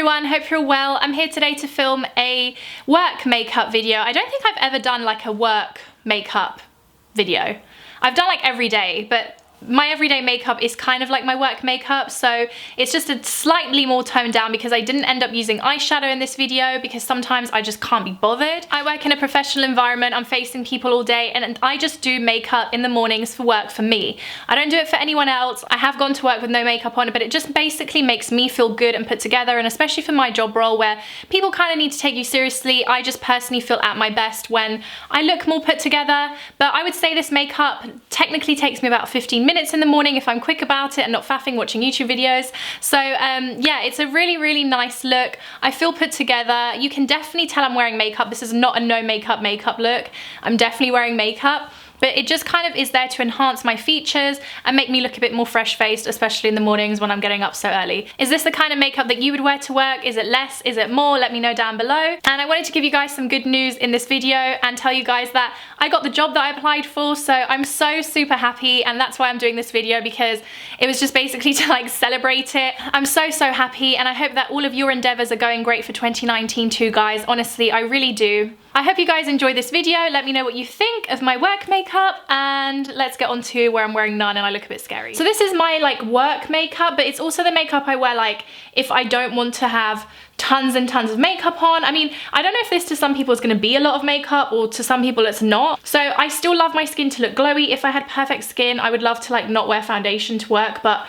everyone, hope you're well. I'm here today to film a work makeup video. I don't think I've ever done like a work makeup video. I've done like every day, but my everyday makeup is kind of like my work makeup, so it's just a slightly more toned down because I didn't end up using eyeshadow in this video because sometimes I just can't be bothered. I work in a professional environment, I'm facing people all day, and I just do makeup in the mornings for work for me. I don't do it for anyone else. I have gone to work with no makeup on, but it just basically makes me feel good and put together, and especially for my job role where people kind of need to take you seriously, I just personally feel at my best when I look more put together. But I would say this makeup technically takes me about 15 minutes in the morning if I'm quick about it and not faffing watching YouTube videos. So yeah, it's a really nice look. I feel put together. You can definitely tell I'm wearing makeup. This is not a no makeup look. I'm definitely wearing makeup, but it just kind of is there to enhance my features and make me look a bit more fresh-faced, especially in the mornings when I'm getting up so early. Is this the kind of makeup that you would wear to work? Is it less? Is it more? Let me know down below. And I wanted to give you guys some good news in this video and tell you guys that I got the job that I applied for, so I'm so super happy, and that's why I'm doing this video, because it was just basically to like celebrate it. I'm so happy, and I hope that all of your endeavors are going great for 2019 too, guys. Honestly, I really do. I hope you guys enjoyed this video. Let me know what you think of my work makeup, and let's get on to where I'm wearing none and I look a bit scary. So this is my like work makeup, but it's also the makeup I wear like if I don't want to have tons and tons of makeup on. I mean, I don't know if this to some people is going to be a lot of makeup or to some people it's not. So I still love my skin to look glowy. If I had perfect skin, I would love to like not wear foundation to work, but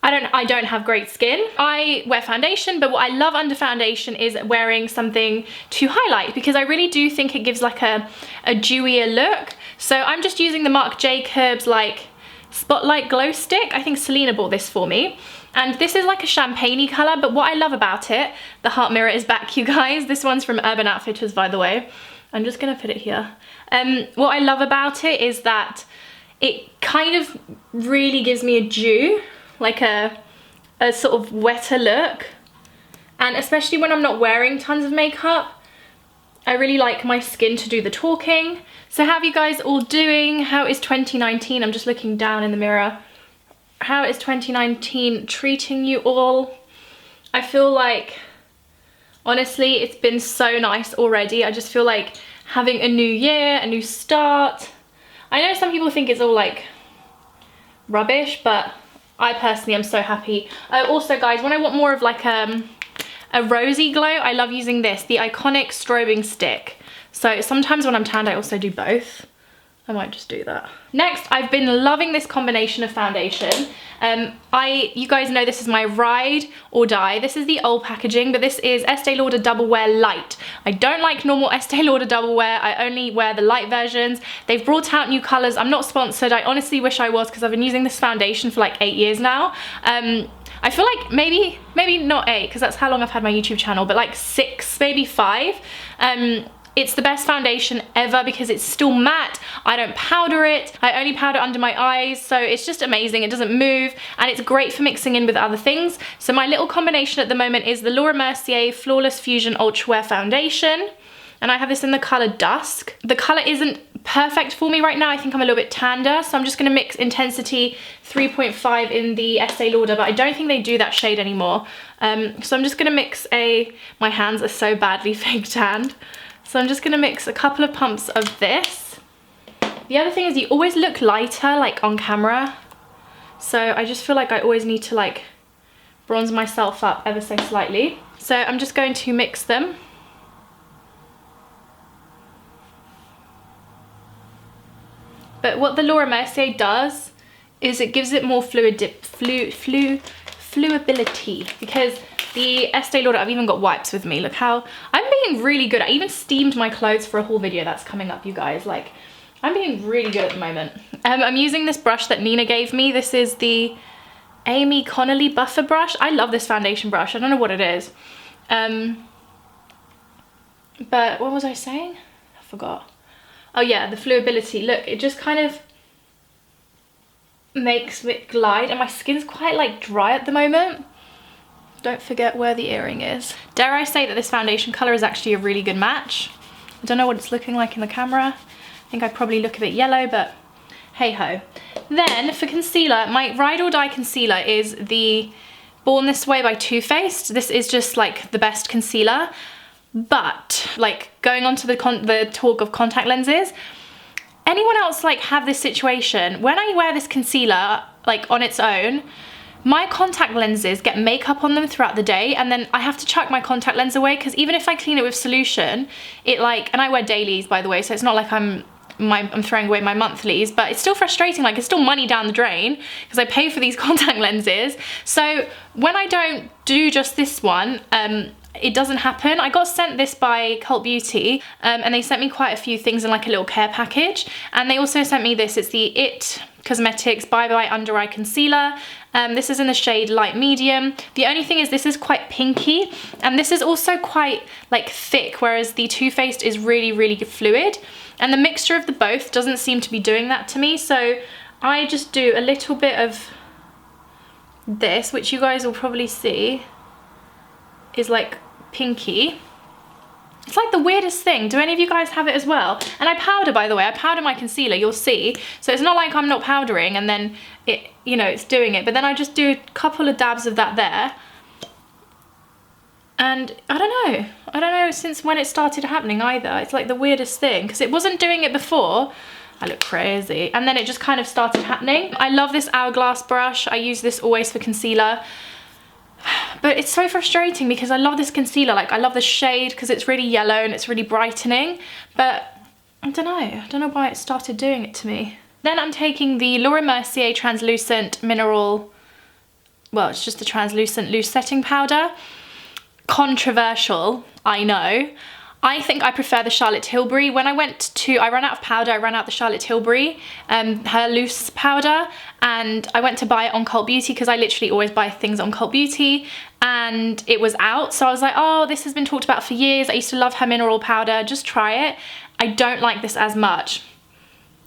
I don't have great skin. I wear foundation, but what I love under foundation is wearing something to highlight, because I really do think it gives like a dewier look. So I'm just using the Marc Jacobs like Spotlight Glow Stick. I think Selena bought this for me. And this is like a champagne-y colour, but what I love about it, the heart mirror is back, you guys. This one's from Urban Outfitters, by the way. I'm just gonna put it here. What I love about it is that it kind of really gives me a dew, like a sort of wetter look. And especially when I'm not wearing tons of makeup, I really like my skin to do the talking. So how are you guys all doing? How is 2019? I'm just looking down in the mirror. How is 2019 treating you all? I feel like, honestly, it's been so nice already. I just feel like having a new year, a new start. I know some people think it's all like rubbish, but I personally am so happy. Also guys, when I want more of like a rosy glow, I love using this, the Iconic Strobing Stick. So sometimes when I'm tanned, I also do both. I might just do that. Next, I've been loving this combination of foundation. You guys know this is my ride or die. This is the old packaging, but this is Estee Lauder Double Wear Light. I don't like normal Estee Lauder Double Wear. I only wear the light versions. They've brought out new colors. I'm not sponsored. I honestly wish I was, because I've been using this foundation for like 8 years now. I feel like maybe not 8, because that's how long I've had my YouTube channel, but like 6, maybe 5. It's the best foundation ever because it's still matte. I don't powder it. I only powder under my eyes, so it's just amazing. It doesn't move, and it's great for mixing in with other things. So my little combination at the moment is the Laura Mercier Flawless Fusion Ultra Wear Foundation, and I have this in the color Dusk. The color isn't perfect for me right now. I think I'm a little bit tander, so I'm just gonna mix Intensity 3.5 in the Estee Lauder, but I don't think they do that shade anymore. So I'm just gonna mix my hands are so badly fake tanned. So I'm just gonna mix a couple of pumps of this. The other thing is you always look lighter like on camera. So I just feel like I always need to like bronze myself up ever so slightly. So I'm just going to mix them. But what the Laura Mercier does is it gives it more fluidity, because the Estee Lauder, I've even got wipes with me. Look how I'm being really good. I even steamed my clothes for a haul video that's coming up, you guys. Like, I'm being really good at the moment. I'm using this brush that Nina gave me. This is the Amy Connolly Buffer brush. I love this foundation brush. I don't know what it is. But what was I saying? I forgot. Oh yeah, the fluidity. Look, it just kind of makes it glide, and my skin's quite like dry at the moment. Don't forget where the earring is. Dare I say that this foundation color is actually a really good match. I don't know what it's looking like in the camera. I think I probably look a bit yellow, but hey ho. Then for concealer, my ride or die concealer is the Born This Way by Too Faced. This is just like the best concealer. But like going on to the talk of contact lenses, anyone else like have this situation? When I wear this concealer like on its own, my contact lenses get makeup on them throughout the day, and then I have to chuck my contact lens away, because even if I clean it with solution, it like, and I wear dailies by the way, so it's not like I'm throwing away my monthlies, but it's still frustrating, like it's still money down the drain because I pay for these contact lenses. So when I don't do just this one, it doesn't happen. I got sent this by Cult Beauty, and they sent me quite a few things in like a little care package, and they also sent me this. It's the It Cosmetics Bye Bye Under Eye Concealer. This is in the shade light medium. The only thing is this is quite pinky, and this is also quite like thick, whereas the Too Faced is really, really fluid. And the mixture of the both doesn't seem to be doing that to me. So I just do a little bit of this, which you guys will probably see is like pinky. It's like the weirdest thing. Do any of you guys have it as well? And I powder, by the way. I powder my concealer, you'll see. So it's not like I'm not powdering and then it, you know, it's doing it. But then I just do a couple of dabs of that there. And I don't know since when it started happening either. It's like the weirdest thing, because it wasn't doing it before. I look crazy. And then it just kind of started happening. I love this Hourglass brush. I use this always for concealer. But it's so frustrating because I love this concealer. Like I love the shade because it's really yellow and it's really brightening. But I don't know why it started doing it to me. Then I'm taking the Laura Mercier Translucent Mineral, well, it's just a translucent loose setting powder. Controversial, I know. I think I prefer the Charlotte Tilbury. When I ran out of powder, I ran out the Charlotte Tilbury, her loose powder, and I went to buy it on Cult Beauty because I literally always buy things on Cult Beauty, and it was out. So I was like, oh, this has been talked about for years. I used to love her mineral powder, just try it. I don't like this as much.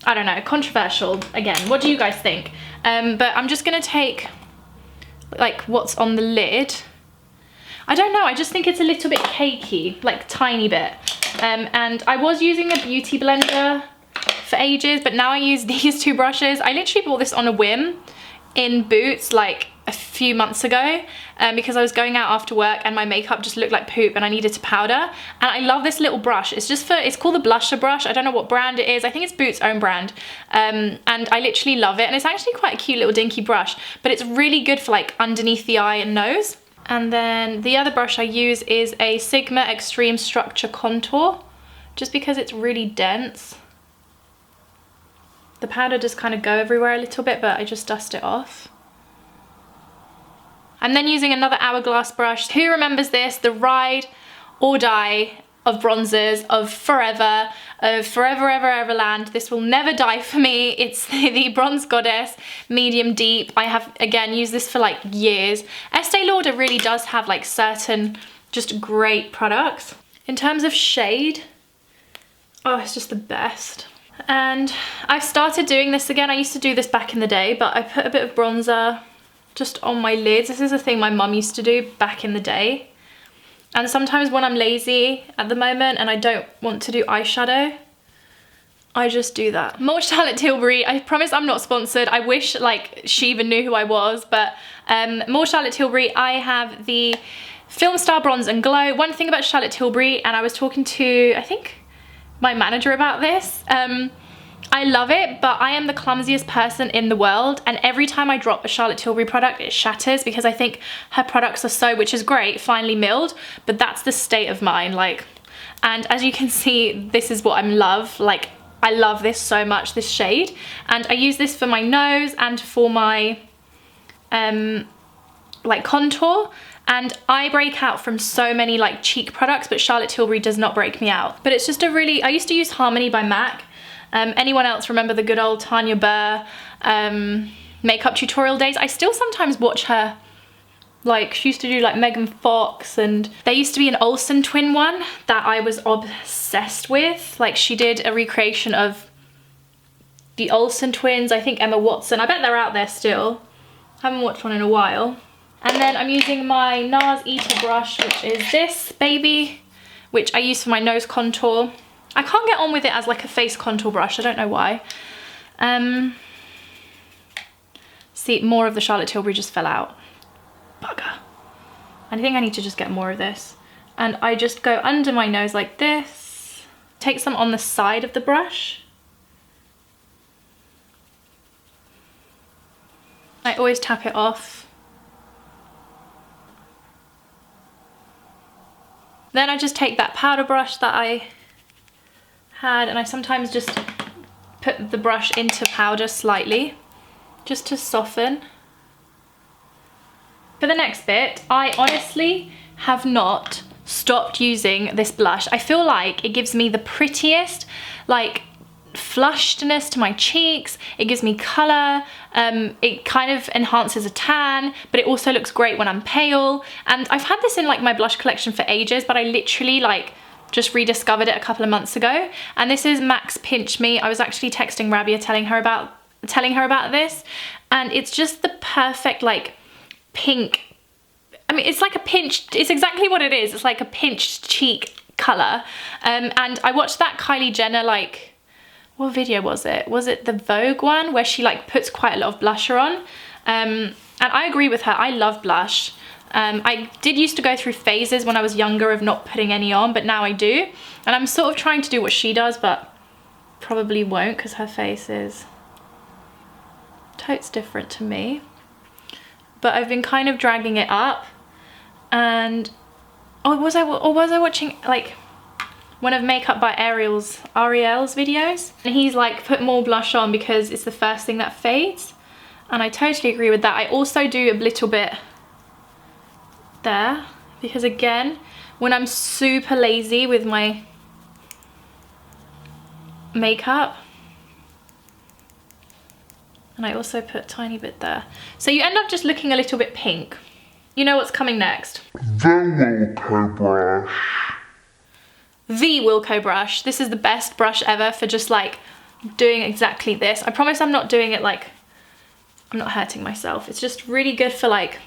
I don't know, controversial again. What do you guys think? But I'm just gonna take like what's on the lid. I don't know, I just think it's a little bit cakey, like tiny bit. And I was using a beauty blender for ages, but now I use these two brushes. I literally bought this on a whim in Boots like a few months ago, because I was going out after work and my makeup just looked like poop and I needed to powder. And I love this little brush. It's called the Blusher brush. I don't know what brand it is. I think it's Boots' own brand. And I literally love it. And it's actually quite a cute little dinky brush, but it's really good for like underneath the eye and nose. And then the other brush I use is a Sigma Extreme Structure Contour, just because it's really dense. The powder does kind of go everywhere a little bit, but I just dust it off. I'm then using another Hourglass brush. Who remembers this? The Ride or Die of bronzers, of Forever Everland. This will never die for me. It's the Bronze Goddess Medium Deep. I have, again, used this for like years. Estee Lauder really does have like certain just great products. In terms of shade, oh, it's just the best. And I've started doing this again. I used to do this back in the day, but I put a bit of bronzer just on my lids. This is a thing my mum used to do back in the day. And sometimes when I'm lazy at the moment and I don't want to do eyeshadow, I just do that. More Charlotte Tilbury. I promise I'm not sponsored. I wish like she even knew who I was, but more Charlotte Tilbury. I have the Film Star Bronze and Glow. One thing about Charlotte Tilbury, and I was talking to, I think, my manager about this. I love it, but I am the clumsiest person in the world, and every time I drop a Charlotte Tilbury product, it shatters because I think her products are so, which is great, finely milled, but that's the state of mine, like. And as you can see, this is what I'm love, like, I love this so much, this shade, and I use this for my nose and for my, like, contour. And I break out from so many like cheek products, but Charlotte Tilbury does not break me out. But it's just a really, I used to use Harmony by MAC. Anyone else remember the good old Tanya Burr makeup tutorial days? I still sometimes watch her. Like, she used to do like Megan Fox, and there used to be an Olsen twin one that I was obsessed with. Like, she did a recreation of the Olsen twins, I think Emma Watson. I bet they're out there still. I haven't watched one in a while. And then I'm using my NARS Eater brush, which is this baby, which I use for my nose contour. I can't get on with it as like a face contour brush, I don't know why. See, more of the Charlotte Tilbury just fell out. bugger. I think I need to just get more of this. And I just go under my nose like this. Take some on the side of the brush. I always tap it off. Then I just take that powder brush that I had, and I sometimes just put the brush into powder slightly, just to soften. For the next bit, I honestly have not stopped using this blush. I feel like it gives me the prettiest, like, flushedness to my cheeks. It gives me colour. It kind of enhances a tan, but it also looks great when I'm pale. And I've had this in like my blush collection for ages, but I literally like just rediscovered it a couple of months ago. And this is MAC's Pinch Me. I was actually texting Rabia telling her about this, and it's just the perfect like pink. I mean, it's like a pinched, it's exactly what it is. It's like a pinched cheek colour. And I watched that Kylie Jenner, like, what video was it? Was it the Vogue one where she like puts quite a lot of blusher on? And I agree with her. I love blush. I did used to go through phases when I was younger of not putting any on, but now I do. And I'm sort of trying to do what she does, but probably won't because her face is totes different to me. But I've been kind of dragging it up. And was I watching like one of Makeup by Ariel's videos, and he's like put more blush on because it's the first thing that fades, and I totally agree with that. I also do a little bit there because, again, when I'm super lazy with my makeup, and I also put a tiny bit there, so you end up just looking a little bit pink. You know what's coming next? The Wilco brush. The Wilco brush. This is the best brush ever for just like doing exactly this. I promise I'm not doing it like, I'm not hurting myself. It's just really good for like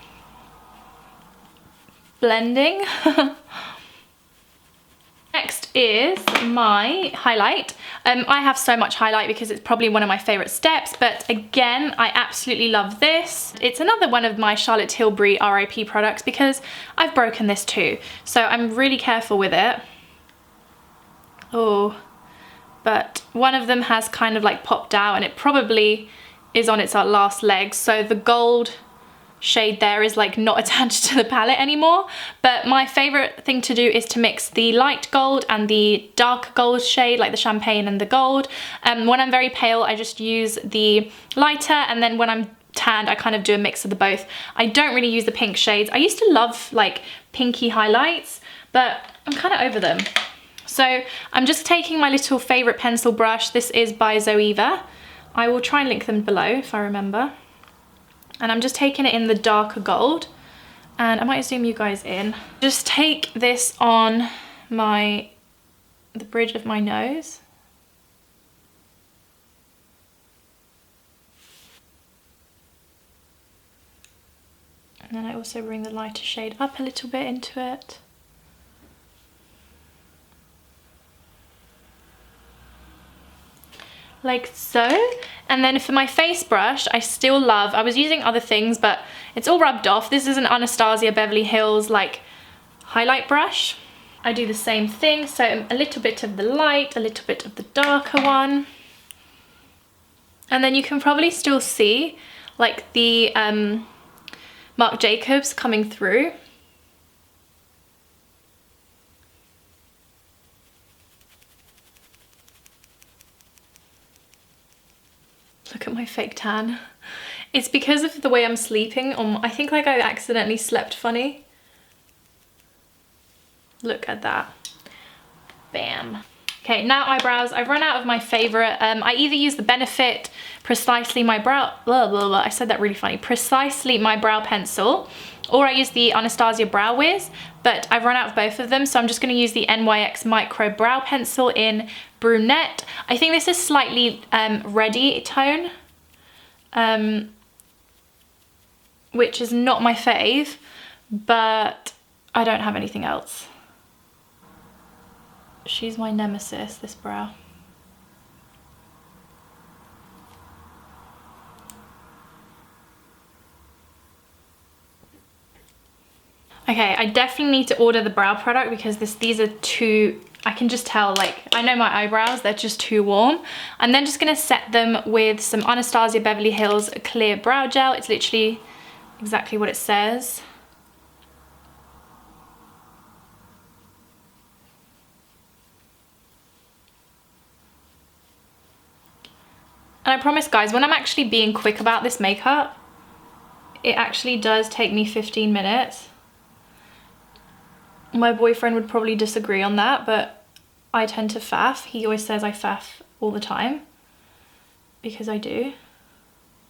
blending. Next is my highlight. I have so much highlight because it's probably one of my favorite steps, but again, I absolutely love this. It's another one of my Charlotte Tilbury RIP products because I've broken this too. So I'm really careful with it. Oh, but one of them has kind of like popped out, and it probably is on its last legs. So the gold shade there is like not attached to the palette anymore. But my favorite thing to do is to mix the light gold and the dark gold shade, like the champagne and the gold. When I'm very pale, I just use the lighter, and then when I'm tanned, I kind of do a mix of the both. I don't really use the pink shades. I used to love like pinky highlights, but I'm kind of over them. So I'm just taking my little favorite pencil brush. This is by Zoeva. I will try and link them below if I remember. And I'm just taking it in the darker gold, and I might zoom you guys in. Just take this on the bridge of my nose. And then I also bring the lighter shade up a little bit into it. Like so. And then for my face brush, I still love, I was using other things, but it's all rubbed off. This is an Anastasia Beverly Hills like highlight brush. I do the same thing, so a little bit of the light, a little bit of the darker one. And then you can probably still see like the Marc Jacobs coming through. Look at my fake tan. It's because of the way I'm sleeping. I think like I accidentally slept funny. Look at that. Bam. Okay, now eyebrows. I've run out of my favorite. I either use the Benefit Precisely My Brow, I said that really funny, Precisely My Brow Pencil, or I use the Anastasia Brow Wiz, but I've run out of both of them, so I'm just going to use the NYX Micro Brow Pencil in Brunette. I think this is slightly reddy tone, which is not my fave, but I don't have anything else. She's my nemesis, this brow. Okay, I definitely need to order the brow product because these are too, I can just tell, like, I know my eyebrows, they're just too warm. I'm then just gonna set them with some Anastasia Beverly Hills Clear Brow Gel. It's literally exactly what it says. And I promise guys, when I'm actually being quick about this makeup, it actually does take me 15 minutes. My boyfriend would probably disagree on that, but I tend to faff. He always says I faff all the time, because I do.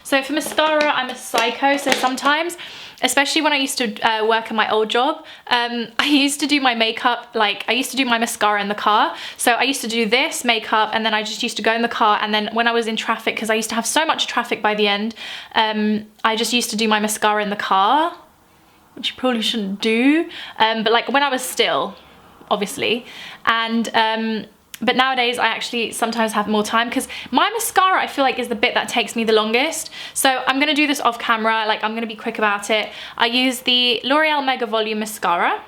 So for mascara, I'm a psycho. So sometimes, especially when I used to work in my old job, I used to do my makeup, like I used to do my mascara in the car. So I used to do this makeup and then I just used to go in the car, and then when I was in traffic, because I used to have so much traffic by the end, I just used to do my mascara in the car, which you probably shouldn't do, but like when I was still, obviously. And but nowadays I actually sometimes have more time, because my mascara I feel like is the bit that takes me the longest. So I'm gonna do this off camera, like I'm gonna be quick about it. I use the L'Oreal Mega Volume Mascara.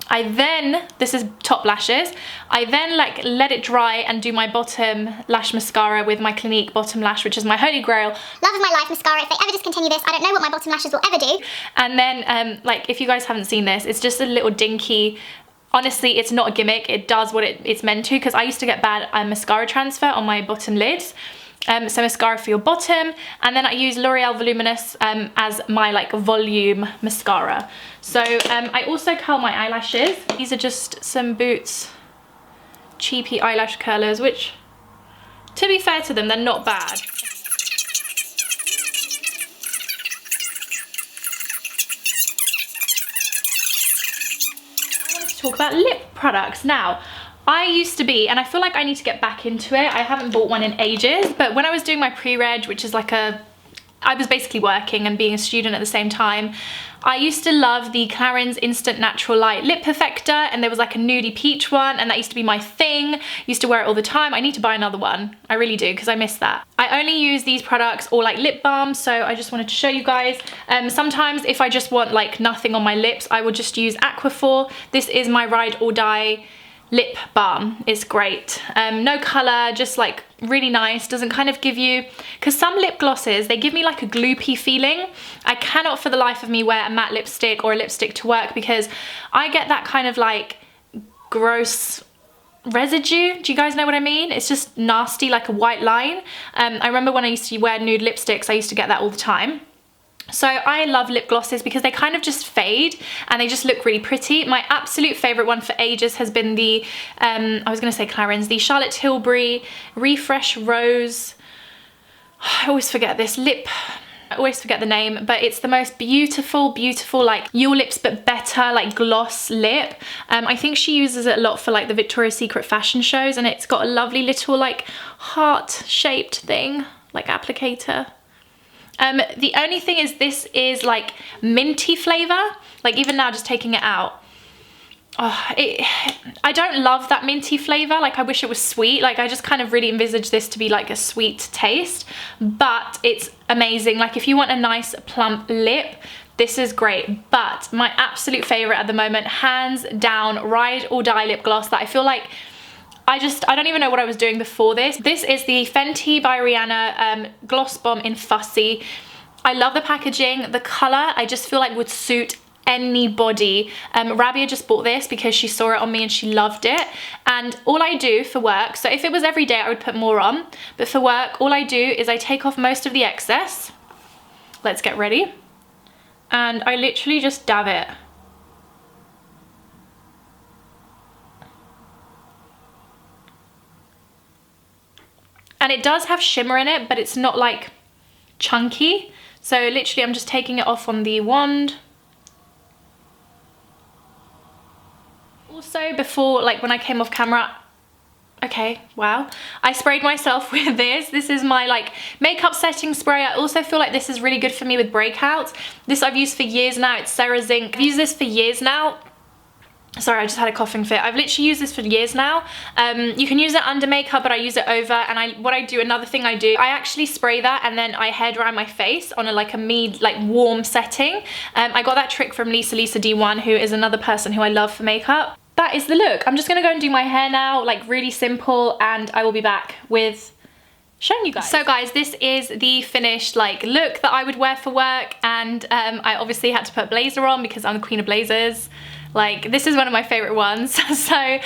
I then, this is top lashes, I then like let it dry and do my bottom lash mascara with my Clinique bottom lash, which is my holy grail. Love of my life mascara. If they ever discontinue this, I don't know what my bottom lashes will ever do. And then like if you guys haven't seen this, it's just a little dinky, honestly it's not a gimmick, it does what it's meant to, because I used to get bad mascara transfer on my bottom lids. So mascara for your bottom, and then I use L'Oreal Voluminous as my like volume mascara. So I also curl my eyelashes. These are just some Boots cheapy eyelash curlers, which, to be fair to them, they're not bad. I wanted to talk about lip products now. I used to be, and I feel like I need to get back into it, I haven't bought one in ages, but when I was doing my pre-reg, which is like I was basically working and being a student at the same time, I used to love the Clarins Instant Natural Light Lip Perfector, and there was like a nudie peach one, and that used to be my thing. Used to wear it all the time. I need to buy another one. I really do, because I miss that. I only use these products or like lip balm, so I just wanted to show you guys. Sometimes if I just want like nothing on my lips, I will just use Aquaphor. This is my Ride or Die lip balm. It's great. No color, just like really nice. Doesn't kind of give you, because some lip glosses, they give me like a gloopy feeling. I cannot for the life of me wear a matte lipstick or a lipstick to work, because I get that kind of like gross residue. Do you guys know what I mean? It's just nasty, like a white line. I remember when I used to wear nude lipsticks, I used to get that all the time. So I love lip glosses because they kind of just fade and they just look really pretty. My absolute favorite one for ages has been the, I was gonna say Clarins, the Charlotte Tilbury Refresh Rose. I always forget this lip, I always forget the name, but it's the most beautiful, beautiful, like Your Lips But Better, like gloss lip. I think she uses it a lot for like the Victoria's Secret fashion shows, and it's got a lovely little like heart-shaped thing, like applicator. The only thing is this is like minty flavor, like even now just taking it out, I don't love that minty flavor. Like I wish it was sweet. Like I just kind of really envisage this to be like a sweet taste, but it's amazing. Like if you want a nice plump lip, this is great. But my absolute favorite at the moment, hands down, Ride or Die lip gloss that I feel like I don't even know what I was doing before this. This is the Fenty by Rihanna Gloss Bomb in Fussy. I love the packaging. The color, I just feel like would suit anybody. Rabia just bought this because she saw it on me and she loved it. And all I do for work, so if it was every day I would put more on, but for work all I do is I take off most of the excess. Let's get ready. And I literally just dab it. And it does have shimmer in it, but it's not like chunky. So literally I'm just taking it off on the wand. Also before, like when I came off camera, okay, wow, I sprayed myself with this. This is my like makeup setting spray. I also feel like this is really good for me with breakouts. This I've used for years now, it's CeraZinc. I've used this for years now. Sorry, I just had a coughing fit. I've literally used this for years now. You can use it under makeup, but I use it over, and another thing I do, I actually spray that and then I hair dry my face on a warm setting. I got that trick from Lisa D1, who is another person who I love for makeup. That is the look. I'm just gonna go and do my hair now, like really simple, and I will be back with showing you guys. So guys, this is the finished like look that I would wear for work, and I obviously had to put a blazer on because I'm the queen of blazers. Like, this is one of my favorite ones. So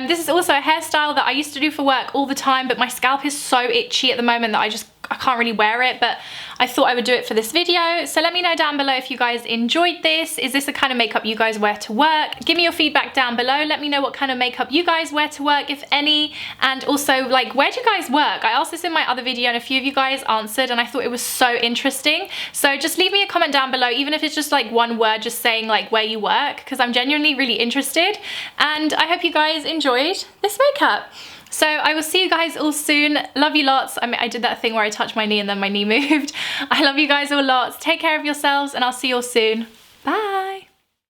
this is also a hairstyle that I used to do for work all the time, but my scalp is so itchy at the moment that I can't really wear it, but I thought I would do it for this video. So let me know down below if you guys enjoyed this. Is this the kind of makeup you guys wear to work? Give me your feedback down below. Let me know what kind of makeup you guys wear to work, if any. And also, like, where do you guys work? I asked this in my other video and a few of you guys answered, and I thought it was so interesting. So just leave me a comment down below, even if it's just like one word, just saying like where you work, because I'm genuinely really interested. And I hope you guys enjoyed this makeup. So I will see you guys all soon. Love you lots. I did that thing where I touched my knee and then my knee moved. I love you guys all lots. Take care of yourselves, and I'll see you all soon. Bye.